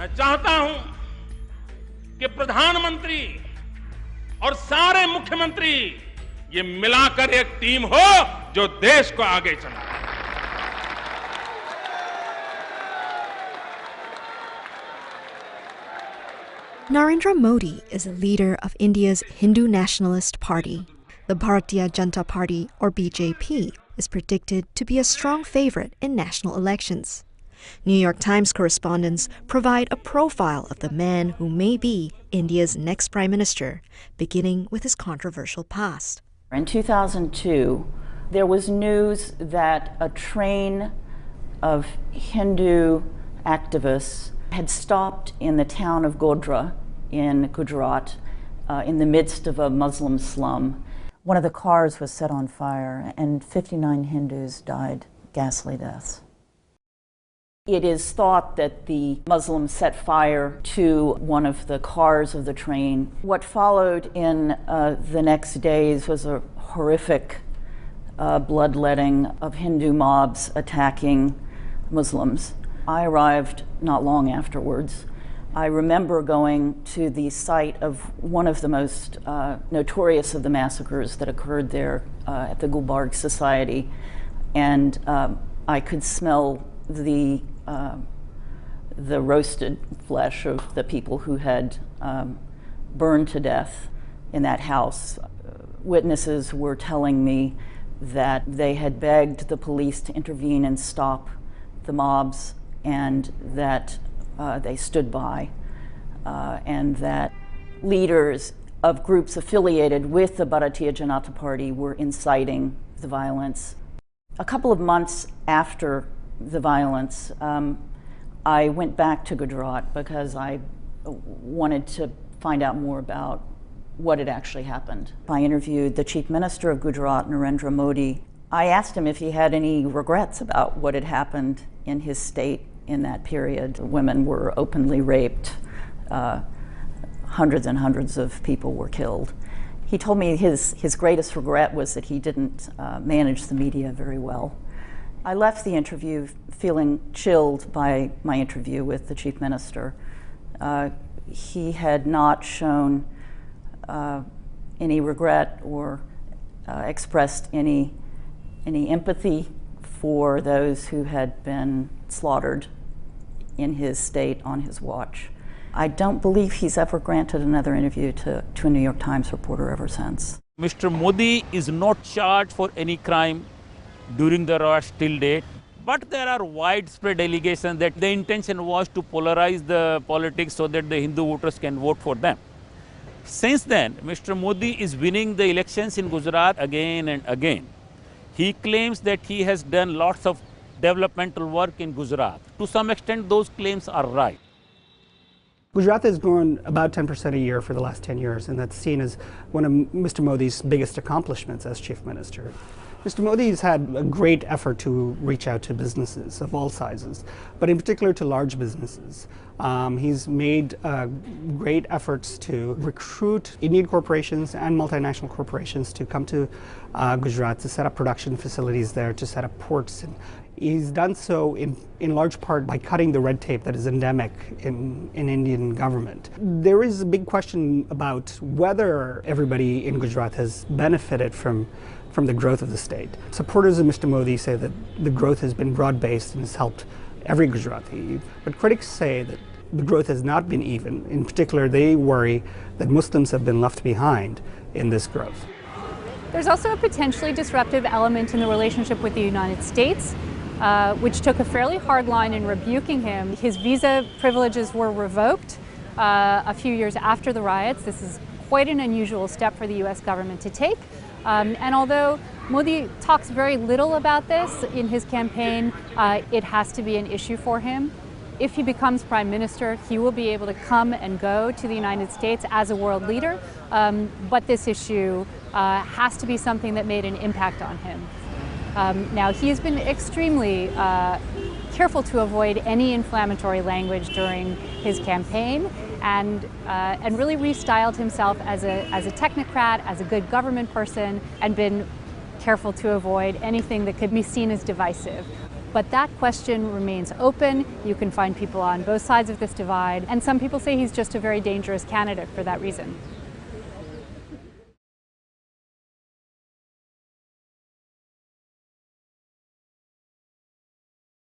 मैं चाहता हूं कि प्रधानमंत्री और सारे मुख्यमंत्री ये मिलाकर एक टीम हो जो देश को आगे चलाए। Narendra Modi is a leader of India's Hindu Nationalist Party. The Bharatiya Janata Party, or BJP, is predicted to be a strong favorite in national elections. New York Times correspondents provide a profile of the man who may be India's next prime minister, beginning with his controversial past. In 2002, there was news that a train of Hindu activists had stopped in the town of Godhra in Gujarat in the midst of a Muslim slum. One of the cars was set on fire and 59 Hindus died ghastly deaths. It is thought that the Muslims set fire to one of the cars of the train. What followed in the next days was a horrific bloodletting of Hindu mobs attacking Muslims. I arrived not long afterwards. I remember going to the site of one of the most notorious of the massacres that occurred there at the Gulbarg Society, and I could smell the roasted flesh of the people who had burned to death in that house. Witnesses were telling me that they had begged the police to intervene and stop the mobs, and that they stood by, and that leaders of groups affiliated with the Bharatiya Janata Party were inciting the violence. A couple of months after the violence, I went back to Gujarat because I wanted to find out more about what had actually happened. I interviewed the Chief Minister of Gujarat, Narendra Modi. I asked him if he had any regrets about what had happened in his state in that period. Women were openly raped, hundreds and hundreds of people were killed. He told me his greatest regret was that he didn't manage the media very well. I left the interview feeling chilled by my interview with the Chief Minister. He had not shown any regret or expressed any empathy for those who had been slaughtered in his state on his watch. I don't believe he's ever granted another interview to a New York Times reporter ever since. Mr. Modi is not charged for any crime during the riots till date, but there are widespread allegations that the intention was to polarize the politics so that the Hindu voters can vote for them. Since then, Mr. Modi is winning the elections in Gujarat again and again. He claims that he has done lots of developmental work in Gujarat. To some extent, those claims are right. Gujarat has grown about 10% a year for the last 10 years, and that's seen as one of Mr. Modi's biggest accomplishments as Chief Minister. Mr. Modi has had a great effort to reach out to businesses of all sizes, but in particular to large businesses. He's made great efforts to recruit Indian corporations and multinational corporations to come to Gujarat to set up production facilities there, to set up ports. And he's done so in large part by cutting the red tape that is endemic in Indian government. There is a big question about whether everybody in Gujarat has benefited from the growth of the state. Supporters of Mr. Modi say that the growth has been broad-based and has helped every Gujarati. But critics say that the growth has not been even. In particular, they worry that Muslims have been left behind in this growth. There's also a potentially disruptive element in the relationship with the United States, which took a fairly hard line in rebuking him. His visa privileges were revoked a few years after the riots. This is quite an unusual step for the US government to take. And although Modi talks very little about this in his campaign, it has to be an issue for him. If he becomes prime minister, he will be able to come and go to the United States as a world leader, but this issue has to be something that made an impact on him. Now, he has been extremely careful to avoid any inflammatory language during his campaign, and really restyled himself as a technocrat, as a good government person, and been careful to avoid anything that could be seen as divisive. But that question remains open. You can find people on both sides of this divide, and some people say he's just a very dangerous candidate for that reason.